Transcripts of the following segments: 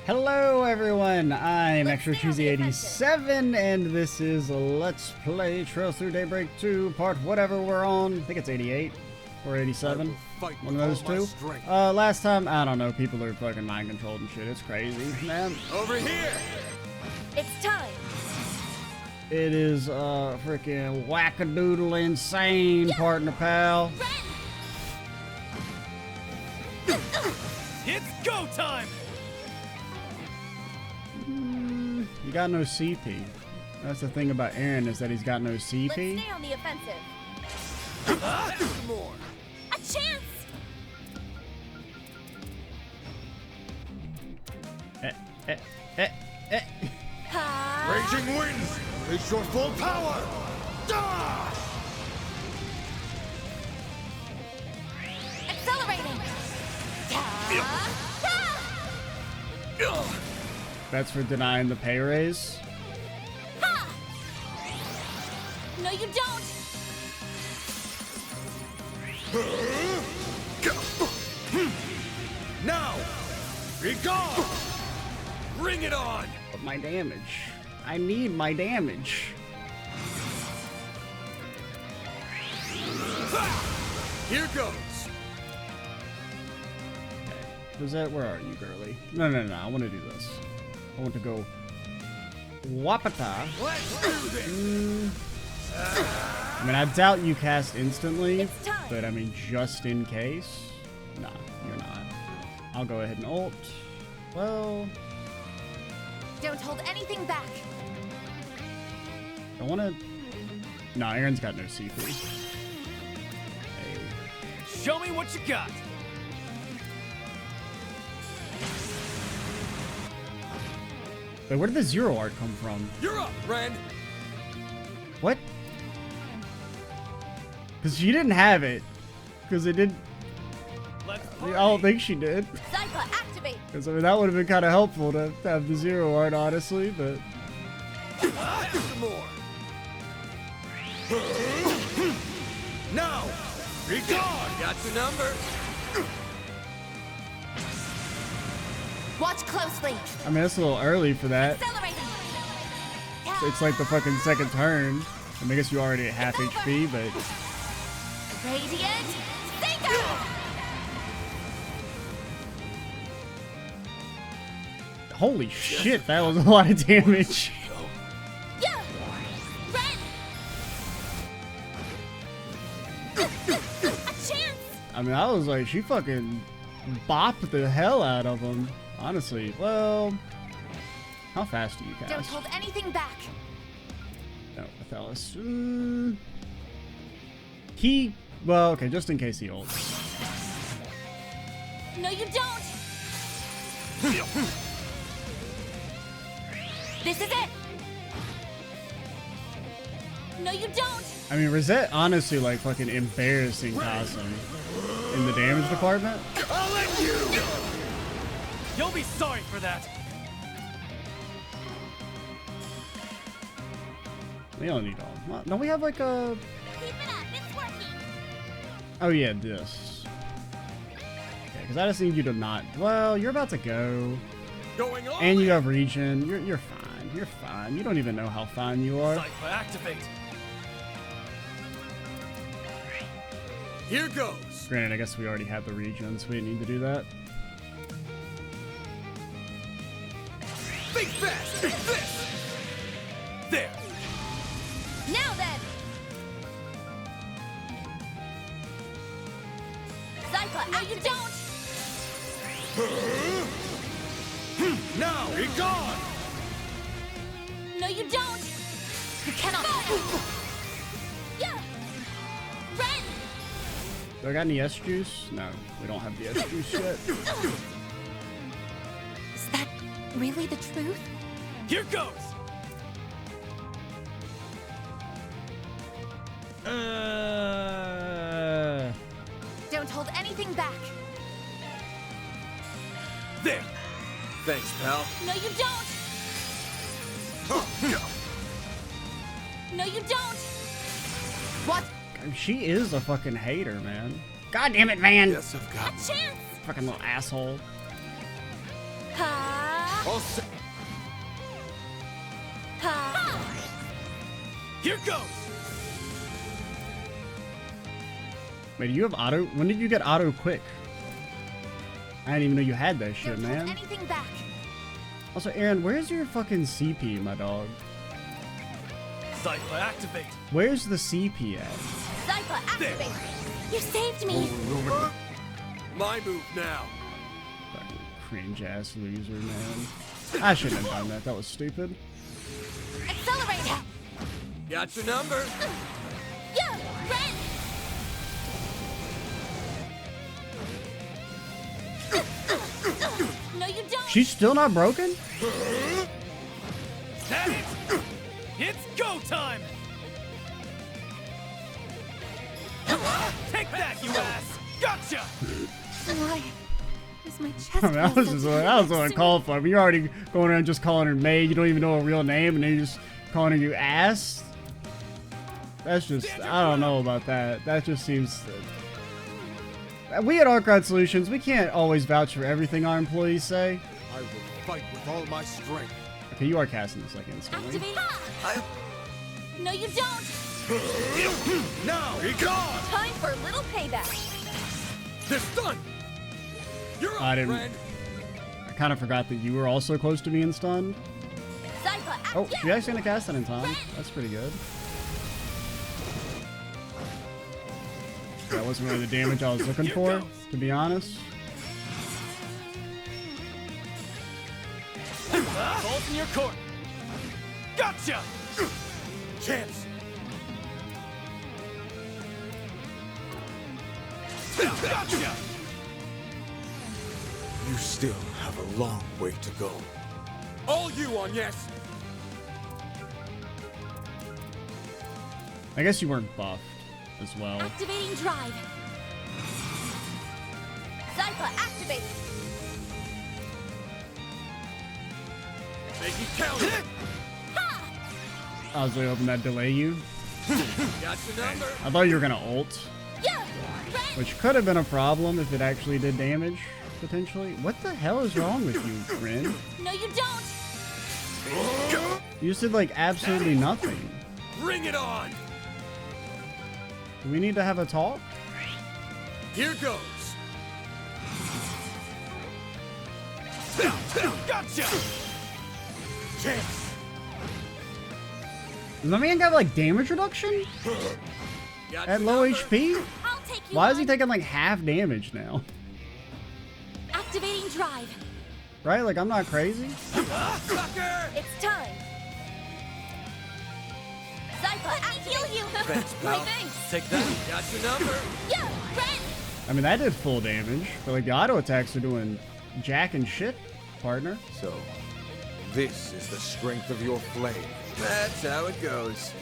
Hello everyone, I'm Extra Cheesy 87 and this is Let's Play Through Daybreak II, part whatever we're on. I think it's 88 or 87. One of those two. Last time, I don't know, people are fucking mind controlled and shit. It's crazy, man. Over here! It's time! It is freaking wackadoodle insane, partner pal. It's go time! You got no CP. That's the thing about Aaron, is that he's got no CP. Let's stay on the offensive. More. A chance! Raging winds! Reach your full power! Dash! Accelerating! That's for denying the pay raise. Ha! No, you don't! Now! Be gone! Bring it on! But my damage. I need my damage. Here goes! Risette, where are you, girly? No, I want to do this. I want to go Wapata. Let's do this! I mean, I doubt you cast instantly, It's time. but I mean, just in case. Nah, you're not. I'll go ahead and ult. Well, Don't hold anything back. I want to... Nah, Aaron's got no CP. Hey. Show me what you got! Wait, where did the zero art come from? You're up, Ren! What? Because she didn't have it. Because it didn't... Let's I party! don't think she did. Zypha, activate! Because I mean, that would have been kind of helpful to have the zero art, honestly, but... Some more! Now! Be gone! Got your number! Watch closely! I mean, it's a little early for that. Accelerating! It's like the fucking second turn. I mean, I guess you already at half HP, but... Radiant! Synchro! Holy shit, that was a lot of damage. Yeah! Ren! A chance! I mean, I was like, she fucking bopped the hell out of him. Honestly, well... How fast do you cast? Don't hold anything back. No, Athalis. He... Well, okay, just in case he ults. No, you don't! This is it! No, you don't! I mean, Risette honestly, like, fucking embarrassing Kasim in the damage department. I'll let you! You'll be sorry for that! We don't need all. Don't we have, like, a... Keep it up, it's working! Oh, yeah, this. Okay, because I just need you to not... Well, you're about to go. Going on! And you have regen. You're fine. You're fine. You don't even know how fine you are. Zypha, activate! Here goes! Granted, I guess we already have the regen, so we didn't need to do that. Think fast! This! There! Now then! Zypha, no, you don't! Now, be gone! No, you don't! You cannot! Yeah! Ren! Do I got any S juice? No, we don't have the S juice yet. Is that really the truth? Here goes! Don't hold anything back. There! Thanks, pal. No, you don't! No, you don't! What? She is a fucking hater, man. God damn it, man! Yes, I've got A chance! Fucking little asshole. Ha! All set. Ha! Here goes. Wait, do you have auto? When did you get auto quick? I didn't even know you had that shit, Don't hold man. anything back. Also, Aaron, where's your fucking CP, my dog? Cypher activate. Where's the CP at? Zypha, activate! You saved me! My move now. Fucking cringe ass loser, man. I shouldn't have done that. That was stupid. Accelerate! Got your number. Yeah! Ren! No, you don't! She's still not broken? That it. It's go time. Take that, you ass. Gotcha. Why is my chest I mean, that was what I called for. I mean, you're already going around just calling her May. You don't even know her real name, and then you're just calling her you ass. That's just, I don't know about that. That just seems. We at Arcade Solutions, we can't always vouch for everything our employees say. I will fight with all my strength. Okay, you are casting this like instantly. Activate! No, you don't! Now, be gone. Time for a little payback. This done. You're I up, didn't- friend. I kind of forgot that you were also close to being stunned. Zypha, Oh, she's actually gonna cast that in time. That's pretty good. That wasn't really the damage I was looking for, to be honest. Balls in your court. Gotcha. Chance. Gotcha. You still have a long way to go. All you on yes. I guess you weren't buffed as well. Activating drive. Zypha, activate. Make it count. I was really hoping that delay you. Got your number. I thought you were gonna ult, Yeah! Ren! which could have been a problem if it actually did damage, potentially. What the hell is wrong with you, Rin? No, you don't! You just did like absolutely nothing. Bring it on. Do we need to have a talk? Here goes. Gotcha. Chance. Does my man got like damage reduction Got at your low number. HP? I'll take you Why is he on. taking like half damage now? Activating drive. Right? Like I'm not crazy. Sucker. It's time. Zypha, I heal you. Thanks, My pal. thanks. Take that. Got your number. Yeah, Ren! I mean that did full damage, but like the auto attacks are doing jack and shit, partner. So, this is the strength of your flame. That's how it goes.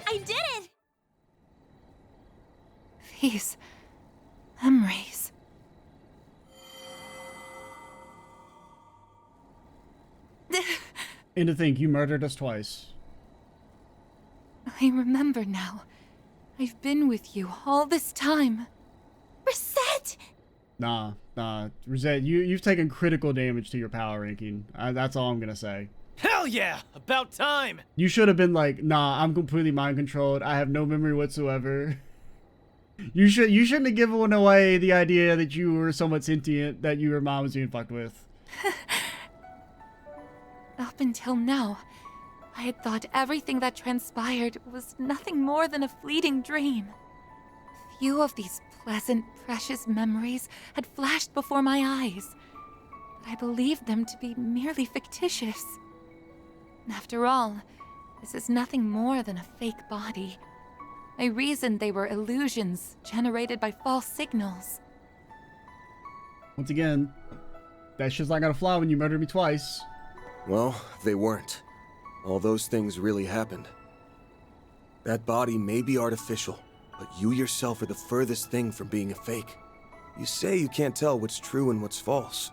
I did it! These memories. And to think you murdered us twice. I remember now. I've been with you all this time. Risette! Nah, Risette, you've taken critical damage to your power ranking. That's all I'm gonna say. Hell yeah! About time. You should have been like, nah, I'm completely mind controlled. I have no memory whatsoever. You shouldn't have given away the idea that you were somewhat sentient, that your mom was being fucked with. Up until now, I had thought everything that transpired was nothing more than a fleeting dream. Few of these pleasant, precious memories had flashed before my eyes, but I believed them to be merely fictitious. After all, this is nothing more than a fake body. I reasoned they were illusions generated by false signals. Once again, that shit's not gonna fly when you murdered me twice. Well, they weren't. All those things really happened. That body may be artificial, but you yourself are the furthest thing from being a fake. You say you can't tell what's true and what's false.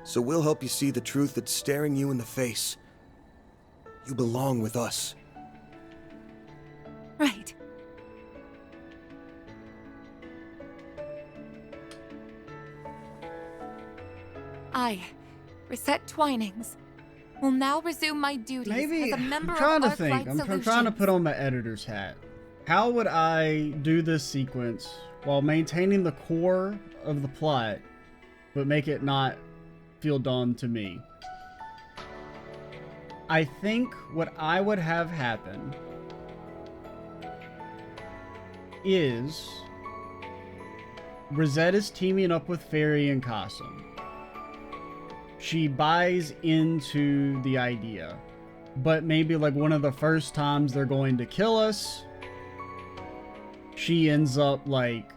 So we'll help you see the truth that's staring you in the face. You belong with us. Right. I, Risette Twinings, will now resume my duties Maybe, as a member I'm trying of to think. Arclight I'm trying to put Solutions. on my editor's hat. How would I do this sequence while maintaining the core of the plot, but make it not feel dumb to me? I think what I would have happen is Risette is teaming up with Feri and Kasim. She buys into the idea, but maybe like one of the first times they're going to kill us, she ends up like,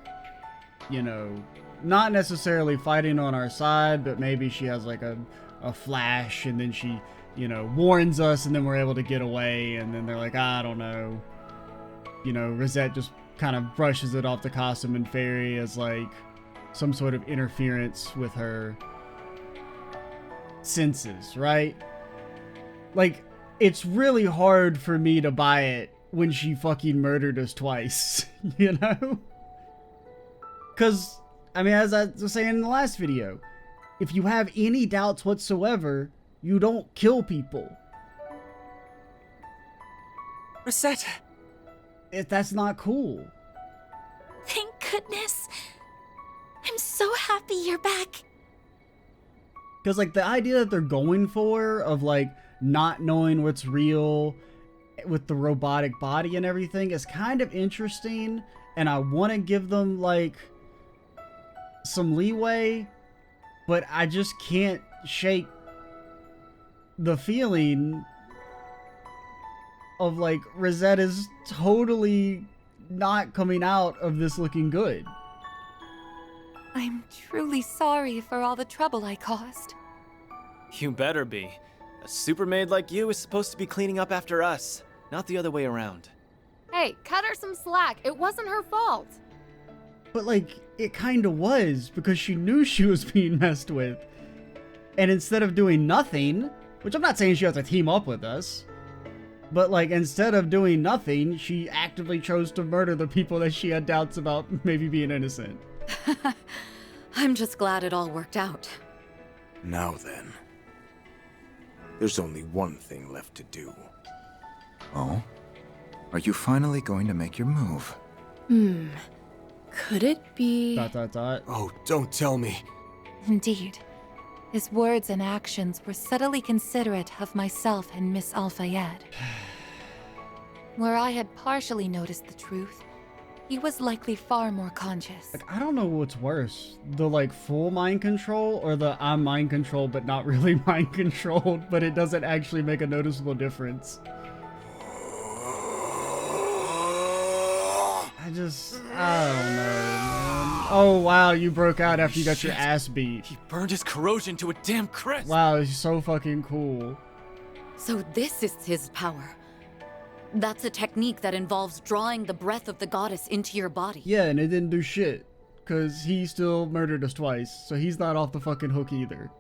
you know, not necessarily fighting on our side, but maybe she has like a flash and then she, you know, warns us and then we're able to get away, and then they're like, I don't know. You know, Risette just kind of brushes it off to Kasim and Feri as like some sort of interference with her senses, right? Like, it's really hard for me to buy it when she fucking murdered us twice, you know? Because, I mean, as I was saying in the last video, if you have any doubts whatsoever, you don't kill people. Risette! If that's not cool. Thank goodness. I'm so happy you're back. Because, like, the idea that they're going for of, like, not knowing what's real with the robotic body and everything is kind of interesting. And I want to give them, like, some leeway. But I just can't shake the feeling of, like, Risette is totally not coming out of this looking good. I'm truly sorry for all the trouble I caused. You better be. A supermaid like you is supposed to be cleaning up after us, not the other way around. Hey, cut her some slack. It wasn't her fault. But, like, it kind of was, because she knew she was being messed with. And instead of doing nothing, which I'm not saying she has to team up with us, but, like, instead of doing nothing, she actively chose to murder the people that she had doubts about maybe being innocent. I'm just glad it all worked out. Now then. There's only one thing left to do. Oh? Are you finally going to make your move? Could it be... ... Oh, don't tell me. Indeed. His words and actions were subtly considerate of myself and Miss Al-Fayed. Where I had partially noticed the truth, he was likely far more conscious. Like, I don't know what's worse. The, like, full mind control, or the I'm mind controlled but not really mind controlled, but it doesn't actually make a noticeable difference. I don't know, man. Oh, wow, you broke out after you got your ass beat. He burned his corrosion to a damn crisp! Wow, he's so fucking cool. So this is his power. That's a technique that involves drawing the breath of the goddess into your body. Yeah, and it didn't do shit, because he still murdered us twice, so he's not off the fucking hook either.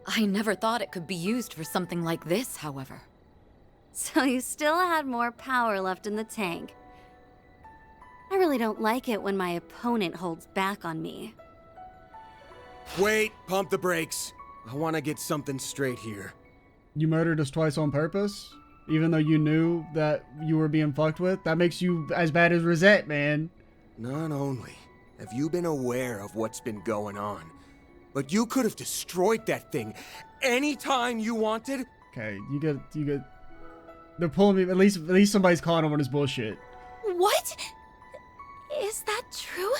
I never thought it could be used for something like this, however. So you still had more power left in the tank. I really don't like it when my opponent holds back on me. Wait, pump the brakes. I want to get something straight here. You murdered us twice on purpose? Even though you knew that you were being fucked with? That makes you as bad as Risette, man. Not only have you been aware of what's been going on, but you could have destroyed that thing anytime you wanted. Okay, you get. They're pulling me. At least somebody's calling him on his bullshit. What? Is that true?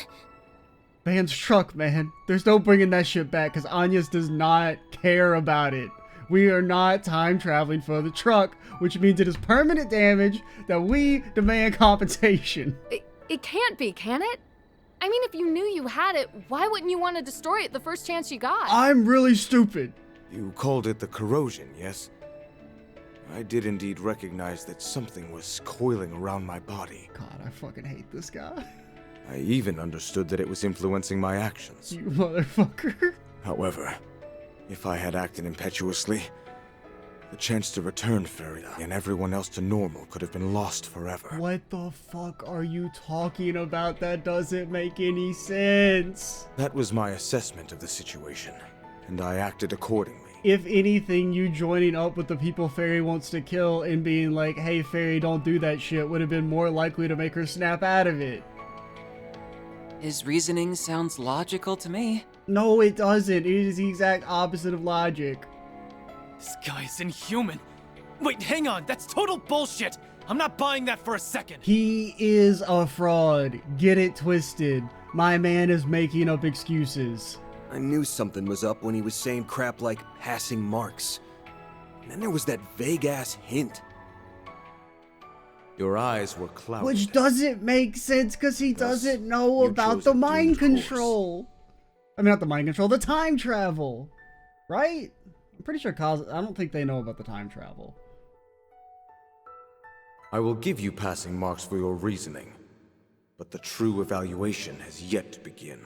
Man's truck, man. There's no bringing that shit back because Agnes does not care about it. We are not time traveling for the truck, which means it is permanent damage that we demand compensation. It can't be, can it? I mean, if you knew you had it, why wouldn't you want to destroy it the first chance you got? I'm really stupid. You called it the corrosion, yes? I did indeed recognize that something was coiling around my body. God, I fucking hate this guy. I even understood that it was influencing my actions. You motherfucker. However, if I had acted impetuously, the chance to return Feri and everyone else to normal could have been lost forever. What the fuck are you talking about? That doesn't make any sense. That was my assessment of the situation. and I acted accordingly. If anything, you joining up with the people Feri wants to kill and being like, hey, Feri, don't do that shit, would have been more likely to make her snap out of it. His reasoning sounds logical to me. No, it doesn't. It is the exact opposite of logic. This guy's inhuman. Wait, hang on. That's total bullshit. I'm not buying that for a second. He is a fraud. Get it twisted. My man is making up excuses. I knew something was up when he was saying crap like passing marks. And then there was that vague-ass hint. Your eyes were clouded. Which doesn't make sense because he doesn't know you about chose the a mind doomed course. control. I mean, not the mind control, the time travel. Right? I'm pretty sure I don't think they know about the time travel. I will give you passing marks for your reasoning, but the true evaluation has yet to begin.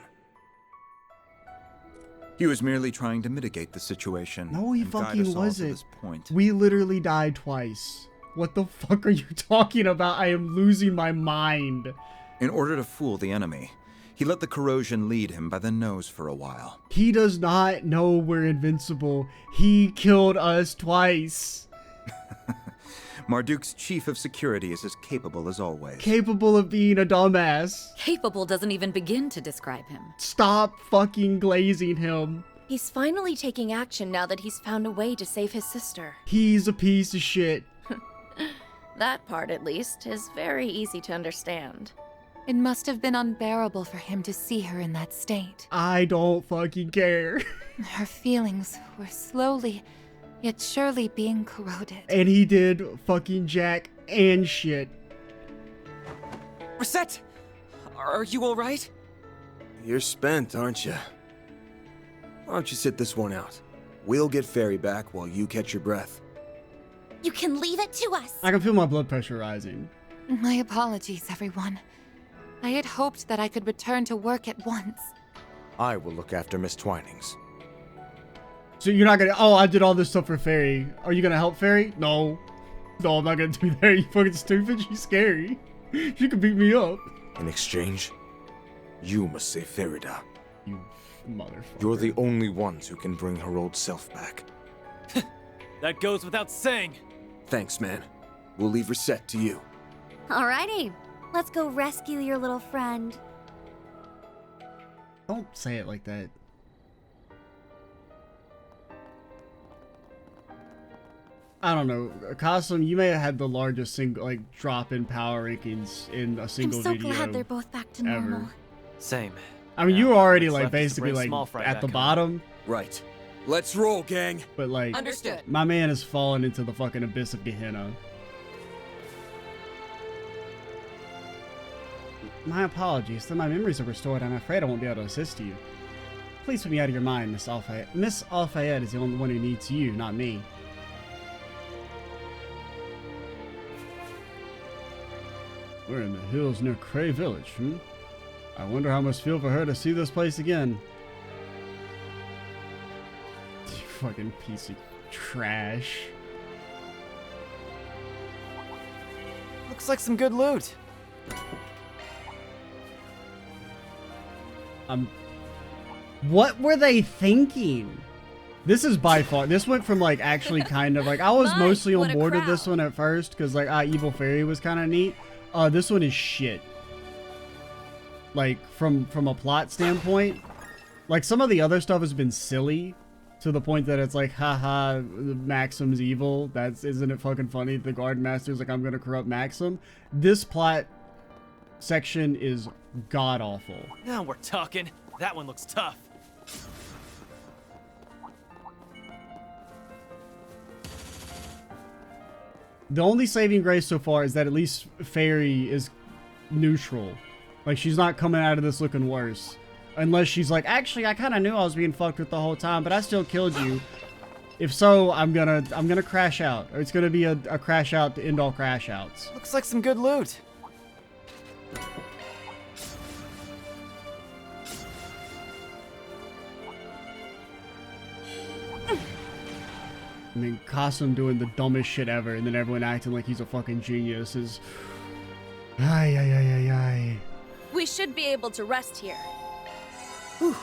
He was merely trying to mitigate the situation. No, he and guide fucking us all to wasn't. this point. We literally died twice. What the fuck are you talking about? I am losing my mind. In order to fool the enemy, he let the corrosion lead him by the nose for a while. He does not know we're invincible. He killed us twice. Marduk's chief of security is as capable as always. Capable of being a dumbass. Capable doesn't even begin to describe him. Stop fucking glazing him. He's finally taking action now that he's found a way to save his sister. He's a piece of shit. That part, at least, is very easy to understand. It must have been unbearable for him to see her in that state. I don't fucking care. Her feelings were slowly, yet surely being corroded. And he did fucking jack and shit. Risette! Are you alright? You're spent, aren't you? Why don't you sit this one out? We'll get Feri back while you catch your breath. You can leave it to us. I can feel my blood pressure rising. My apologies, everyone. I had hoped that I could return to work at once. I will look after Miss Twinings. So you're not gonna, oh, I did all this stuff for Feri. Are you gonna help Feri? No. No, I'm not gonna do that. Are you fucking stupid? She's scary. She could beat me up. In exchange, you must save Ferida. You motherfucker. You're the only ones who can bring her old self back. That goes without saying. Thanks, man. We'll leave Risette to you. Alrighty, let's go rescue your little friend. Don't say it like that. I don't know, Kasim, you may have had the largest single, like, drop in power rankings in a single video. I'm so glad they're both back to ever. normal. Same. I mean, Now, you were already, what's like, left is to basically, bring like, Small Fry at back the home. bottom. Right. Let's roll, gang. But, like, Understood. my man has fallen into the fucking abyss of Gehenna. My apologies. Though my memories are restored, I'm afraid I won't be able to assist you. Please put me out of your mind, Miss Al-Fayed. Miss Al-Fayed is the only one who needs you, not me. We're in the hills near Cray Village, I wonder how it must feel for her to see this place again. You fucking piece of trash. Looks like some good loot. What were they thinking? This is by far, this went from like actually kind of like, I was mostly on board with this one at first because like Evil Fairy was kind of neat. This one is shit. Like from a plot standpoint, like some of the other stuff has been silly to the point that it's like, haha, Maxim's evil. Isn't it fucking funny? The Guard Master's like, I'm gonna corrupt Maxim. This plot section is god awful. Now we're talking. That one looks tough. The only saving grace so far is that at least Feri is neutral. Like, she's not coming out of this looking worse. Unless she's like, actually, I kind of knew I was being fucked with the whole time, but I still killed you. If so, I'm gonna crash out. Or it's gonna be a crash out to end all crash outs. Looks like some good loot. I mean, Kasim doing the dumbest shit ever, and then everyone acting like he's a fucking genius is... Ay. We should be able to rest here. Whew,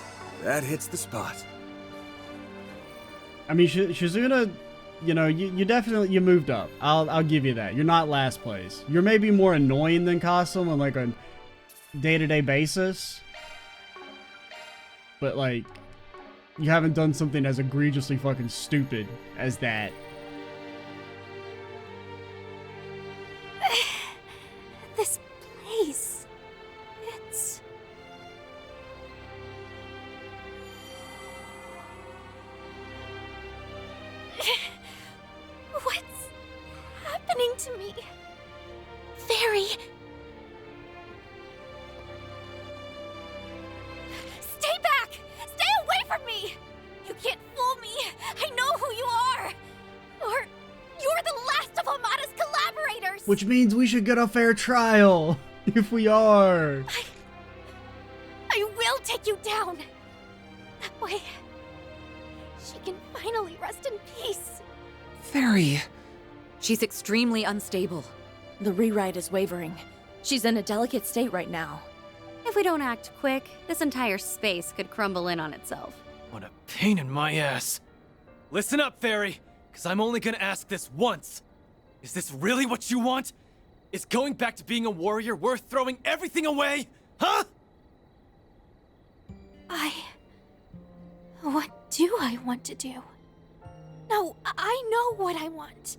that hits the spot. I mean, Shizuna, you know, you definitely, you moved up. I'll give you that. You're not last place. You're maybe more annoying than Kasim on like a day-to-day basis. But like, you haven't done something as egregiously fucking stupid as that. This place, it's... What's happening to me? Feri! Stay back! Stay away from me! You can't fool me! I know who you are! You're the last of Amada's collaborators! Which means we should get a fair trial, if we are. I will take you down! That way, she can finally rest in peace. Feri. She's extremely unstable. The rewrite is wavering. She's in a delicate state right now. If we don't act quick, this entire space could crumble in on itself. What a pain in my ass. Listen up, Feri, because I'm only gonna ask this once. Is this really what you want? Is going back to being a warrior worth throwing everything away? Huh? What do I want to do? No, I know what I want.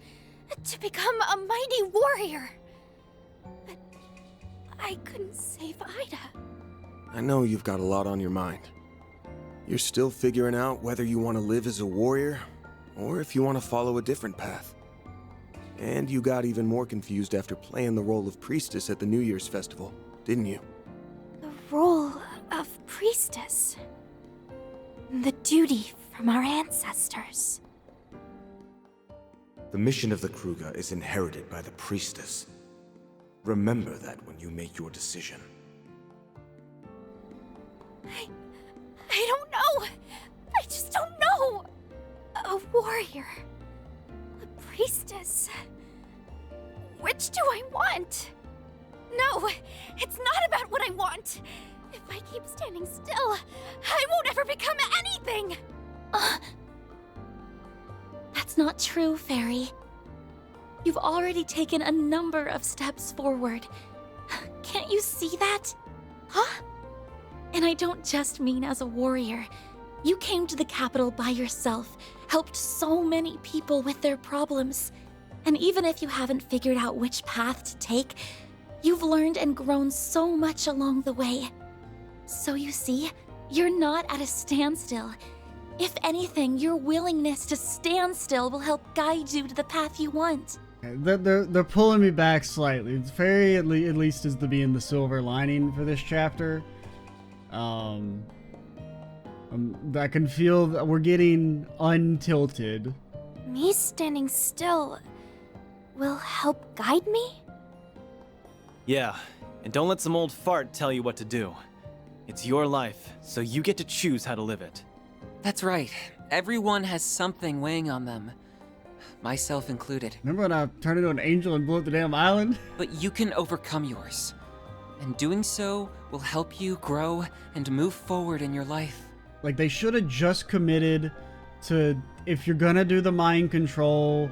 To become a mighty warrior. But I couldn't save Ida. I know you've got a lot on your mind. You're still figuring out whether you want to live as a warrior, or if you want to follow a different path. And you got even more confused after playing the role of priestess at the New Year's festival, didn't you? The role of priestess. The duty from our ancestors. The mission of the Kruger is inherited by the priestess. Remember that when you make your decision. I don't know. I just don't know. A warrior. A priestess. Which do I want? No, it's not about what I want. If I keep standing still, I won't ever become anything. That's not true, Feri. You've already taken a number of steps forward. Can't you see that? Huh? And I don't just mean as a warrior. You came to the capital by yourself, helped so many people with their problems. And even if you haven't figured out which path to take, you've learned and grown so much along the way. So you see, you're not at a standstill. If anything, your willingness to stand still will help guide you to the path you want. They're pulling me back slightly. Feri at least is being the silver lining for this chapter. I can feel that we're getting untilted. Me standing still will help guide me? Yeah, and don't let some old fart tell you what to do. It's your life, so you get to choose how to live it. That's right. Everyone has something weighing on them. Myself included. Remember when I turned into an angel and blew up the damn island? But you can overcome yours. And doing so will help you grow and move forward in your life. Like, they should have just committed to, if you're gonna do the mind control,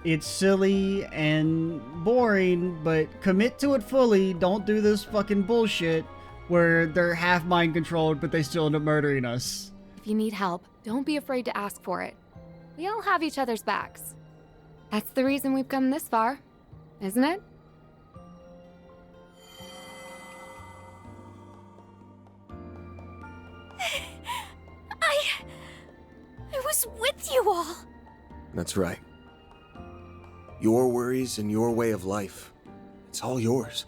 it's silly and boring, but commit to it fully. Don't do this fucking bullshit where they're half mind controlled, but they still end up murdering us. If you need help, don't be afraid to ask for it. We all have each other's backs. That's the reason we've come this far, isn't it? I was with you all. That's right. Your worries and your way of life. It's all yours.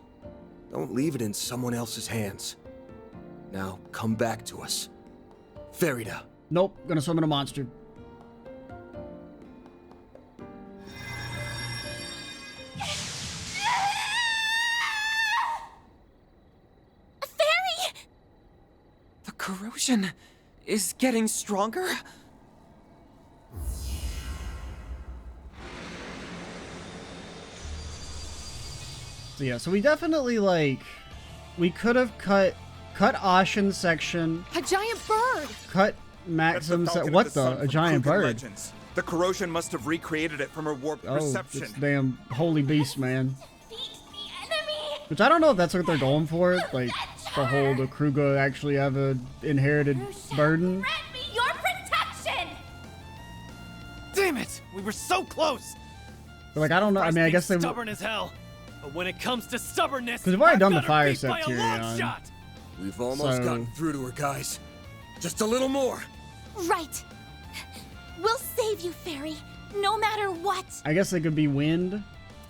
Don't leave it in someone else's hands. Now, come back to us. Ferida. Nope, gonna summon a monster. Feri! The corrosion is getting stronger? So yeah, so we definitely, like, we could have cut Ashen's section. A giant bird! Cut Maxim said, Falcon what of the Sun a from giant Krugen bird. Legends. The corrosion must have recreated it from her warped Oh, perception. it's damn holy beast, man. The enemy! Which I don't know if that's what they're going for. Like, the Kruger actually have a inherited burden. Grant me your protection! Damn it! We were so close! But like, I don't know. I mean, I guess they. Stubborn as hell. But when it comes to stubbornness, Because we've already done the I've got her fire beat by a long Septurion. shot. We've almost So- gotten through to her, guys. Just a little more. Right. We'll save you, Feri. No matter what. I guess it could be wind.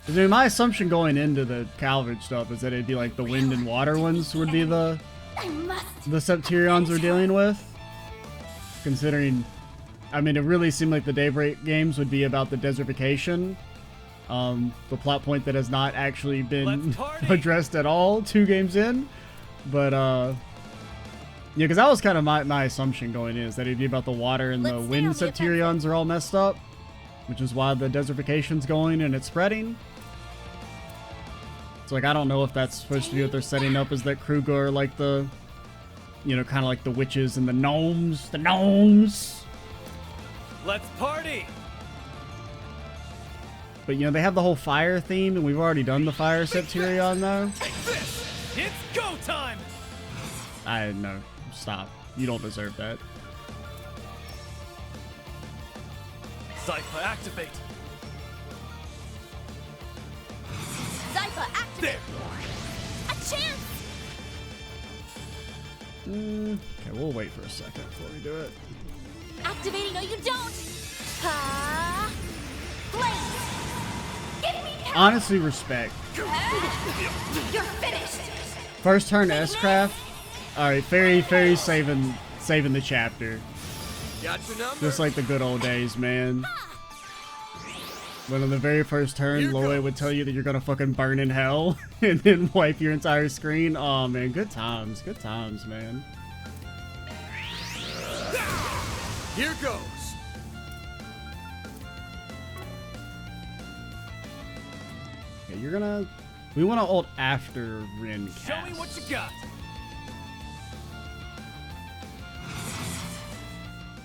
'Cause, I mean, my assumption going into the Calvage stuff is that it'd be like the wind and water ones would be the I must. Septurions we're dealing with. Considering, I mean, it really seemed like the Daybreak games would be about the desertification. The plot point that has not actually been Let's party! addressed at all 2 games in. But, yeah, because that was kind of my assumption going in, is that it'd be about the water and the Let's stay wind on the Septurions are all messed up. Which is why the desertification's going and it's spreading. So, like, I don't know if that's supposed to be what they're setting up, is that Kruger are like the, you know, kind of like the witches and the gnomes. The gnomes! Let's party! But, you know, they have the whole fire theme, and we've already done the fire Septurion, though. Take this! It's go time! No. Stop. You don't deserve that. Zypha, activate! Zypha, activate. There! A chance. Okay, we'll wait for a second before we do it. Activating. No, you don't. Ha! Blaze. Give me power. Honestly, respect. You're finished. First turn S-Craft. Alright, Feri saving the chapter. Got your number. Just like the good old days, man. When on the very first turn, Loe would tell you that you're gonna fucking burn in hell and then wipe your entire screen. Oh man, good times, man. Here goes. Okay, we wanna ult after Rin Show me cast. what you got!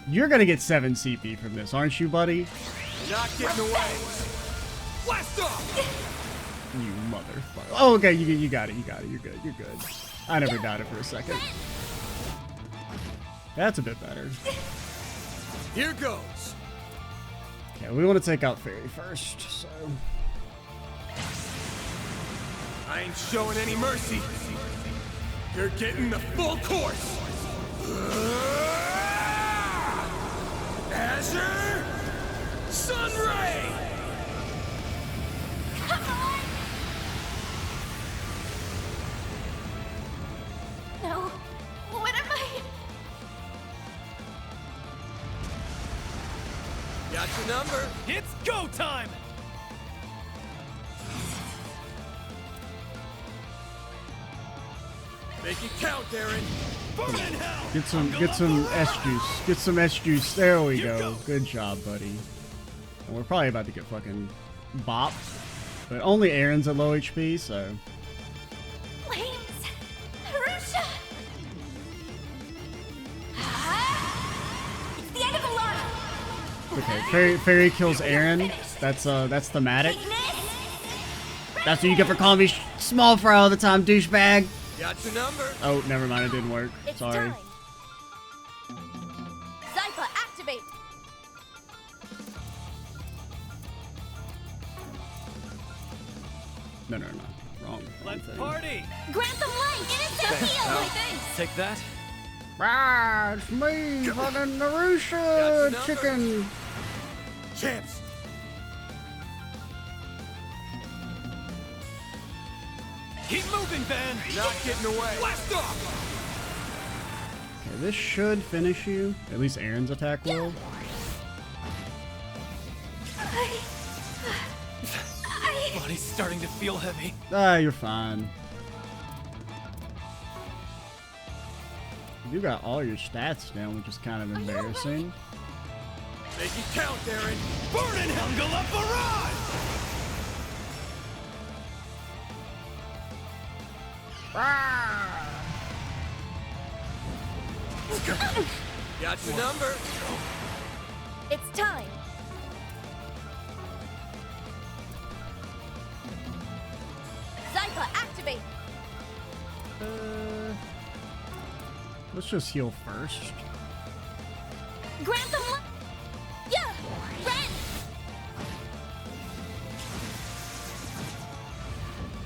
You're gonna get 7 CP from this, aren't you, buddy? Not getting away. Blast off. You motherfucker. Oh, okay, you got it. You're good. I never doubted for a second. That's a bit better. Here goes. Okay, we want to take out Feri first, so... I ain't showing any mercy. You're getting the full course. Azure Sunray. Come on. No. What am I? Got your number. It's go time! Make it count, Darren. Burn in hell! Get some S-Juice. Get some S-Juice. There we go. Good job, buddy. And we're probably about to get fucking bopped. But only Aaron's at low HP, so... Flames. Harusha. Ah! It's the end of the line. Okay, Feri kills Aaron. That's thematic. That's what you get for calling me small fry all the time, douchebag. Got your number. Oh, never mind. It didn't work. It's Sorry. time. Zypha, activate. No. Wrong Let's thing. party! Grant them life. Innocent heal. Take that. Ah, it's me, fucking Got your Narusha number. chicken. Champs. Keep moving, Van! Not getting away. Blast off! Okay, this should finish you. At least Aaron's attack will. Body's starting to feel heavy. Ah, you're fine. You got all your stats down, which is kind of embarrassing. Make it count, Darren. Burn in hell! Angela Barrage! Got your number. It's time. Zypha, activate. Let's just heal first. Grant them. Yeah. Ren.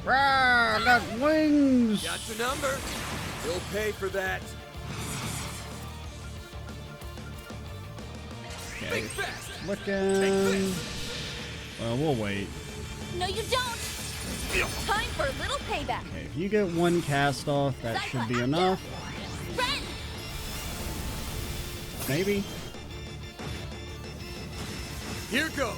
Rah, got wings. Got your number. You'll pay for that. Okay. Looking. We'll wait. No, you don't. Time for a little payback. Okay, if you get one cast off, that should be enough. Ren. Maybe. Here goes.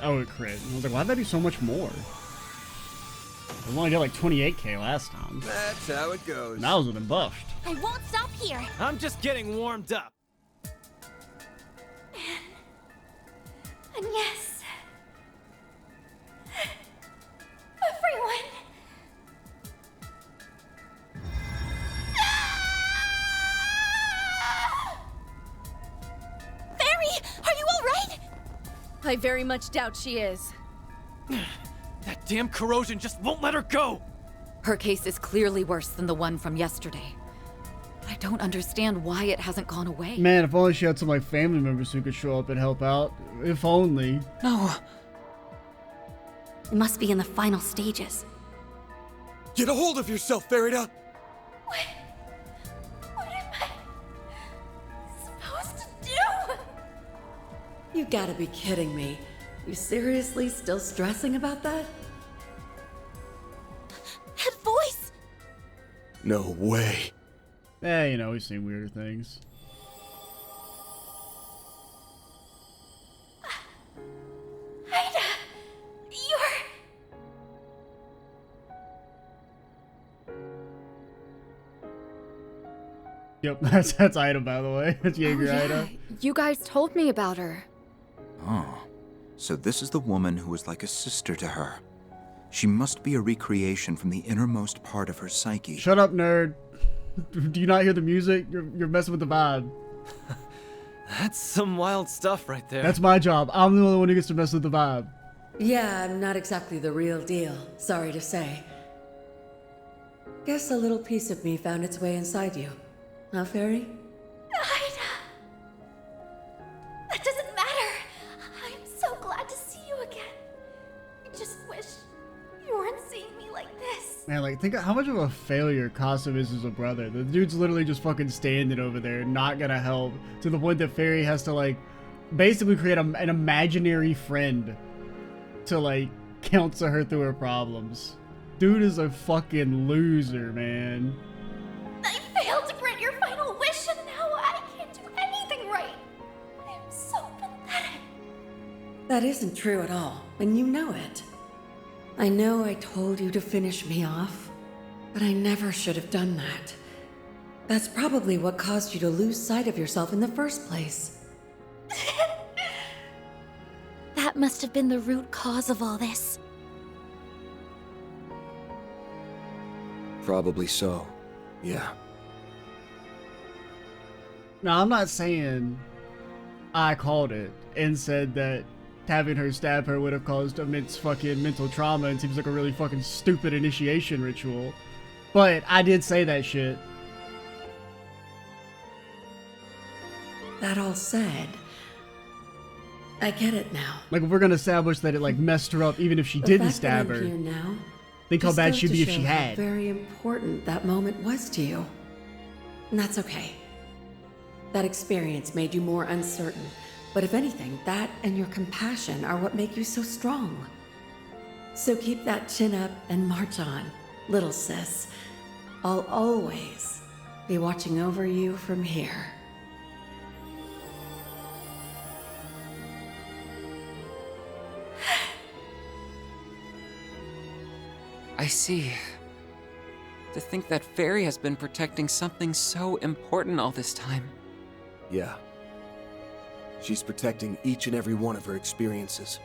Oh, it crit. I was like, why'd that do so much more? I only got like 28k last time. That's how it goes. That was been buffed. I won't stop here. I'm just getting warmed up. And yes, everyone. Feri, are you all right? I very much doubt she is. That damn corrosion just won't let her go! Her case is clearly worse than the one from yesterday. I don't understand why it hasn't gone away. Man, if only she had some like family members who could show up and help out. If only. No. It must be in the final stages. Get a hold of yourself, Ferida! What am I supposed to do? You gotta be kidding me. You seriously still stressing about that? That voice! No way. Eh, you know, we've seen weirder things. Ida, you're... Yep, that's Ida, by the way. That's Jaeger Ida. You guys told me about her. Oh, so this is the woman who was like a sister to her. She must be a recreation from the innermost part of her psyche. Shut up, nerd. Do you not hear the music? You're messing with the vibe. That's some wild stuff right there. That's my job. I'm the only one who gets to mess with the vibe. Yeah, I'm not exactly the real deal, sorry to say. Guess a little piece of me found its way inside you. Huh, Feri? Ida! That doesn't matter. I'm so glad to see you again. I just wish you weren't seeing me like this. Man, like, think of how much of a failure Kasim is as a brother. The dude's literally just fucking standing over there, not gonna help, to the point that Feri has to, like, basically create an imaginary friend to, like, counsel her through her problems. Dude is a fucking loser, man. I failed to grant your final wish, and now I can't do anything right. I'm so pathetic. That isn't true at all, and you know it. I know I told you to finish me off, but I never should have done that. That's probably what caused you to lose sight of yourself in the first place. That must have been the root cause of all this. Probably so. Yeah. Now, I'm not saying I called it and said that having her stab her would have caused immense fucking mental trauma and seems like a really fucking stupid initiation ritual. But I did say that shit. That all said, I get it now. Like, if we're gonna establish that it, like, messed her up even if she The didn't fact that stab I'm her, here now think how just bad goes she'd to be if show she how had. very important that moment was to you. And that's okay. That experience made you more uncertain. But if anything, that and your compassion are what make you so strong. So keep that chin up and march on, little sis. I'll always be watching over you from here. I see. To think that Feri has been protecting something so important all this time. Yeah. She's protecting each and every one of her experiences.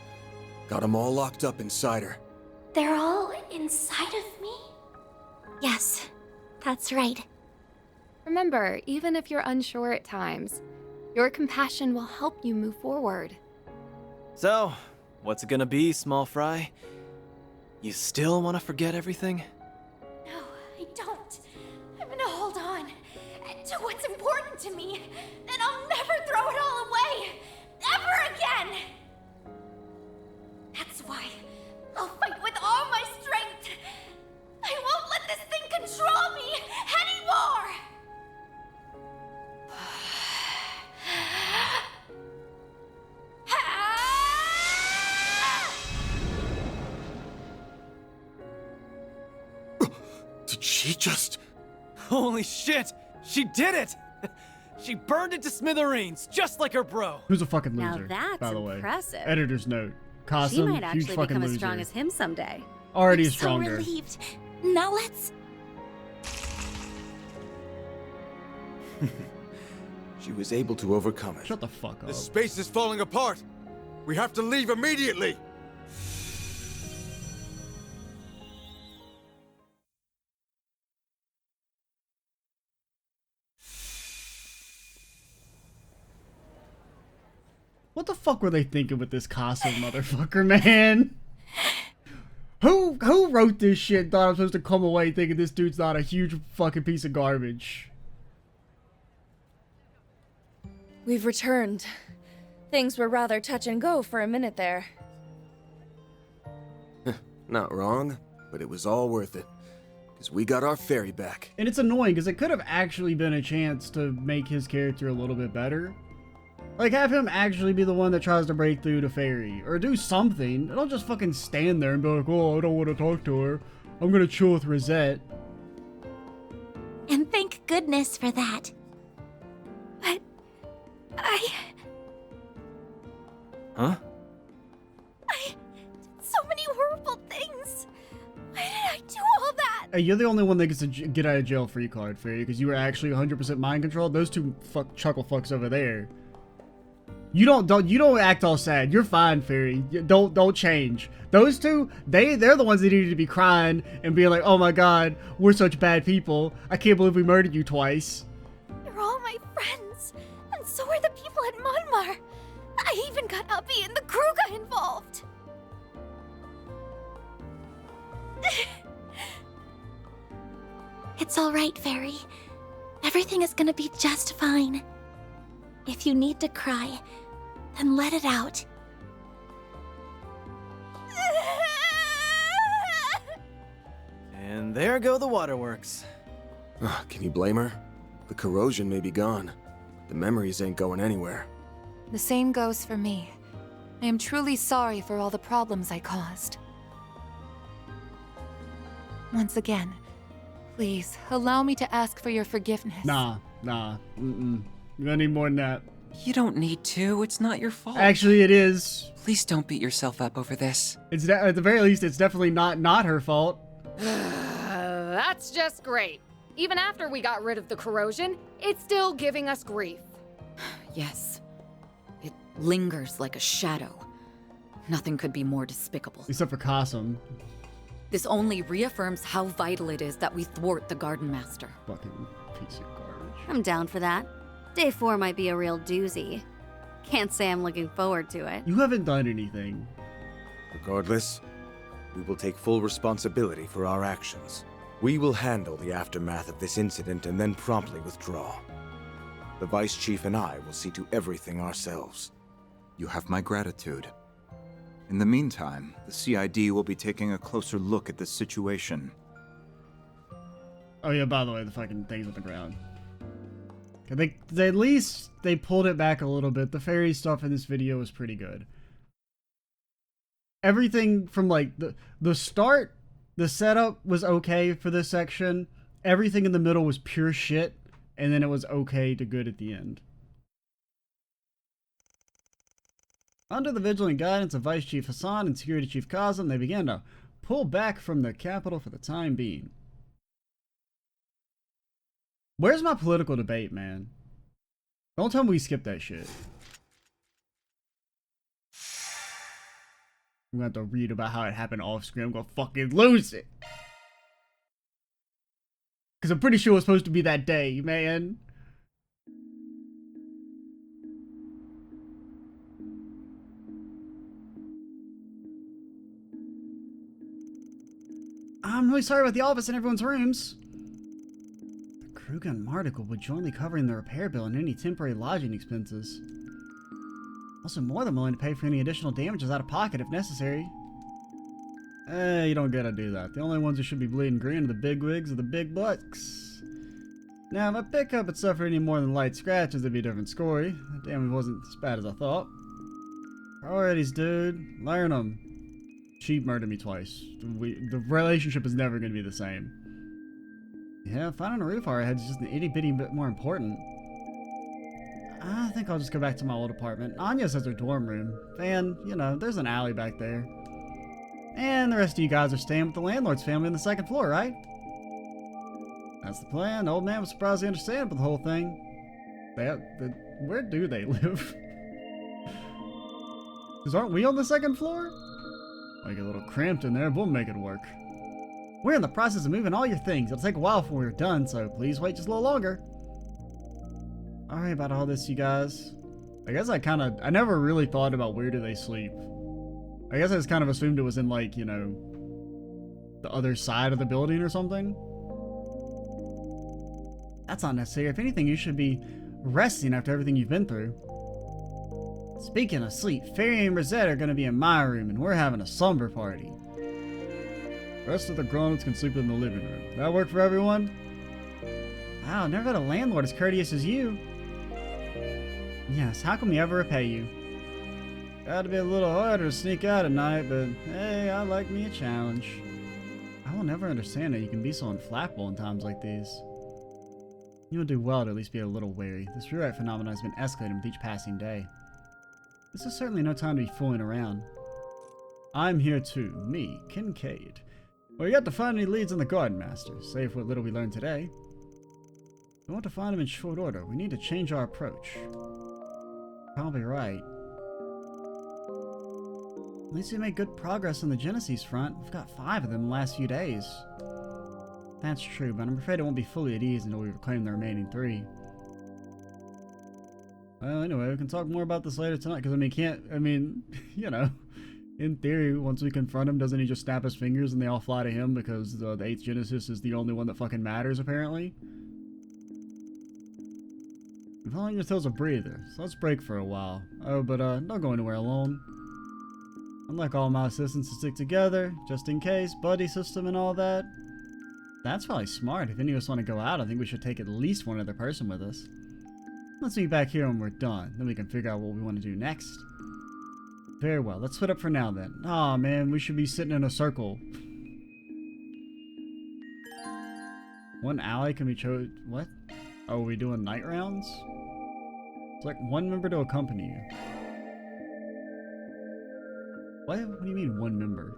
Got them all locked up inside her. They're all inside of me? Yes, that's right. Remember, even if you're unsure at times, your compassion will help you move forward. So, what's it gonna be, small fry? You still want to forget everything? No, I don't. I'm gonna hold on to what's important to me, and I'll never throw it all away. Ever again! That's why I'll fight with all my strength. I won't let this thing control me anymore! Did she just... Holy shit! She did it! She burned it to smithereens, just like her bro. Who's a fucking Now loser, that's by the way. impressive. Editor's note. Kasim, She might huge actually fucking become loser. as strong as him someday. Already I'm stronger. so relieved. Now let's... She was able to overcome it. Shut the fuck up. The space is falling apart. We have to leave immediately. What the fuck were they thinking with this Kasim motherfucker, man? Who wrote this shit thought I'm supposed to come away thinking this dude's not a huge fucking piece of garbage? We've returned. Things were rather touch and go for a minute there. Not wrong, but it was all worth it. Because we got our Feri back. And it's annoying because it could have actually been a chance to make his character a little bit better. Like, have him actually be the one that tries to break through to Feri. Or do something. Don't just fucking stand there and be like, oh, I don't want to talk to her. I'm gonna chill with Risette. And thank goodness for that. But... Huh? I did so many horrible things. Why did I do all that? Hey, you're the only one that gets a get out of jail free card, Feri, because you were actually 100% mind controlled. Those two chuckle fucks over there. You don't act all sad. You're fine, Feri. Don't change. Those two, they're the ones that needed to be crying and being like, oh my god, we're such bad people. I can't believe we murdered you twice. They're all my friends, and so are the people at Monmar. I even got Uppy and the crew got involved. It's all right, Feri. Everything is gonna be just fine. If you need to cry, then let it out. And there go the waterworks. Can you blame her? The corrosion may be gone. The memories ain't going anywhere. The same goes for me. I am truly sorry for all the problems I caused. Once again, please allow me to ask for your forgiveness. Nah. You don't need more than that. You don't need to. It's not your fault. Actually, it is. Please don't beat yourself up over this. It's at the very least, it's definitely not her fault. That's just great. Even after we got rid of the corrosion, it's still giving us grief. Yes. It lingers like a shadow. Nothing could be more despicable. Except for Kasim. This only reaffirms how vital it is that we thwart the Garden Master. Fucking piece of garbage. I'm down for that. Day 4 might be a real doozy. Can't say I'm looking forward to it. You haven't done anything. Regardless, we will take full responsibility for our actions. We will handle the aftermath of this incident and then promptly withdraw. The Vice Chief and I will see to everything ourselves. You have my gratitude. In the meantime, the CID will be taking a closer look at this situation. Oh yeah, by the way, the fucking thing's on the ground. They at least they pulled it back a little bit. The Feri stuff in this video was pretty good. Everything from like the start, the setup was okay for this section. Everything in the middle was pure shit, and then it was okay to good at the end. Under the vigilant guidance of Vice Chief Hassan and Security Chief Kasim, they began to pull back from the capital for the time being. Where's my political debate, man? Don't tell me we skipped that shit. I'm gonna have to read about how it happened off screen. I'm gonna fucking lose it. Because I'm pretty sure it was supposed to be that day, man. I'm really sorry about the office and everyone's rooms. The Kruger and Mardical would jointly covering the repair bill and any temporary lodging expenses. Also more than willing to pay for any additional damages out of pocket if necessary. You don't gotta do that. The only ones who should be bleeding green are the bigwigs or the big bucks. Now, if my pickup had suffered any more than light scratches, it'd be a different story. That damage wasn't as bad as I thought. Priorities, dude. Learn them. She murdered me twice. The relationship is never going to be the same. Yeah, finding a roof over our heads is just an itty-bitty bit more important. I think I'll just go back to my old apartment. Anya says her dorm room. And, you know, there's an alley back there. And the rest of you guys are staying with the landlord's family on the second floor, right? That's the plan. The old man was surprised they understand with the whole thing. Where do they live? Because aren't we on the second floor? Like a little cramped in there, but we'll make it work. We're in the process of moving all your things. It'll take a while before we're done, so please wait just a little longer. Alright about all this, you guys. I guess I never really thought about where do they sleep. I guess I just kind of assumed it was in, like, you know, the other side of the building or something. That's not necessary. If anything, you should be resting after everything you've been through. Speaking of sleep, Feri and Risette are going to be in my room, and we're having a slumber party. The rest of the grown-ups can sleep in the living room. That work for everyone? Wow, never had a landlord as courteous as you. Yes, how can we ever repay you? Gotta be a little harder to sneak out at night, but hey, I like me a challenge. I will never understand that you can be so inflappable in times like these. You will do well to at least be a little wary. This rewrite phenomenon has been escalating with each passing day. This is certainly no time to be fooling around. I'm here too, me, Kincaid. Well, you have to find any leads on the Garden Master, save what little we learned today. We want to find him in short order. We need to change our approach. Probably right. At least we made good progress on the Genesis front. We've got 5 of them in the last few days. That's true, but I'm afraid it won't be fully at ease until we reclaim the remaining 3. Well, anyway, we can talk more about this later tonight, because, you know, in theory, once we confront him, doesn't he just snap his fingers and they all fly to him because the 8th Genesis is the only one that fucking matters, apparently? I'm following your toes a breather, so let's break for a while. Oh, but don't go anywhere alone. Unlike all my assistants to stick together, just in case, buddy system and all that. That's probably smart. If any of us want to go out, I think we should take at least one other person with us. Let's meet back here when we're done. Then we can figure out what we want to do next. Very well. Let's split up for now then. Aw, man. We should be sitting in a circle. One ally can be chosen. What? Oh, are we doing night rounds? Select one member to accompany you. What do you mean one member?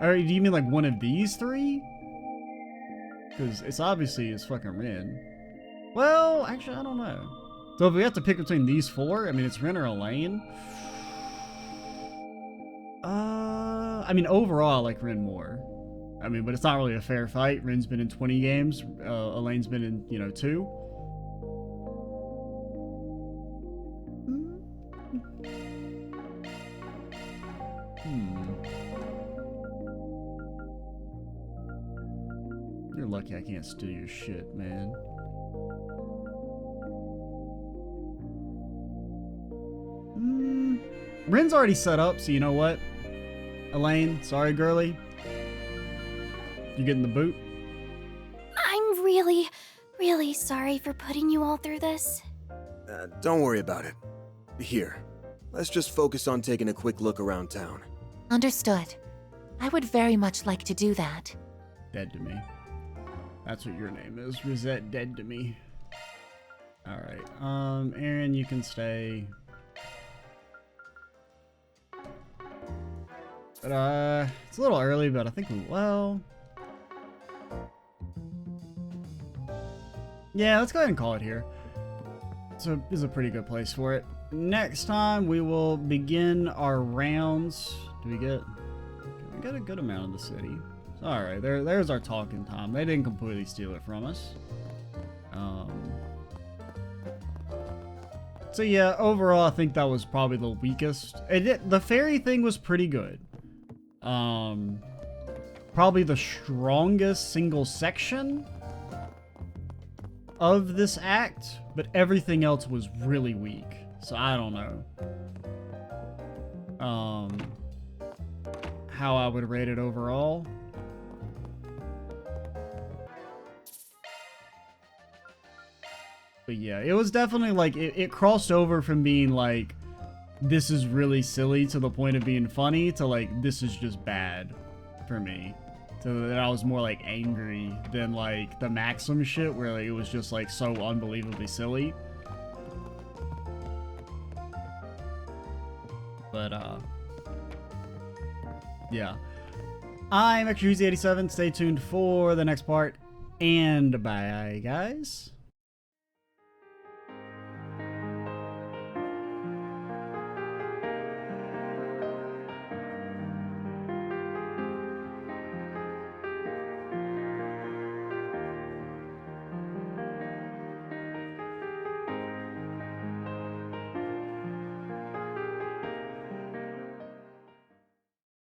Or do you mean like one of these 3? Because it's obviously fucking Rin. Well, actually, I don't know. So if we have to pick between these 4, I mean, it's Rin or Elaine. I mean, overall, I like Rin more. I mean, but it's not really a fair fight. Rin's been in 20 games. Elaine's been in, 2. You're lucky I can't steal your shit, man. Rin's already set up, so you know what? Elaine, sorry, girly. You getting the boot? I'm really, really sorry for putting you all through this. Don't worry about it. Here, let's just focus on taking a quick look around town. Understood. I would very much like to do that. Dead to me. That's what your name is. Risette dead to me. Alright. Aaron, you can stay. But, it's a little early, but I think we will. Yeah, let's go ahead and call it here. So, this is a pretty good place for it. Next time, we will begin our rounds. Do we get... We got a good amount of the city. Alright, there's our talking time. They didn't completely steal it from us. So yeah, overall, I think that was probably the weakest. The Feri thing was pretty good. Probably the strongest single section of this act, but everything else was really weak. So I don't know. How I would rate it overall. But yeah, it was definitely like, it crossed over from being like, this is really silly to the point of being funny to like, this is just bad for me. So that I was more like angry than like the Maxim shit where like, it was just like so unbelievably silly. But yeah. I'm Extra 87. Stay tuned for the next part. And bye guys.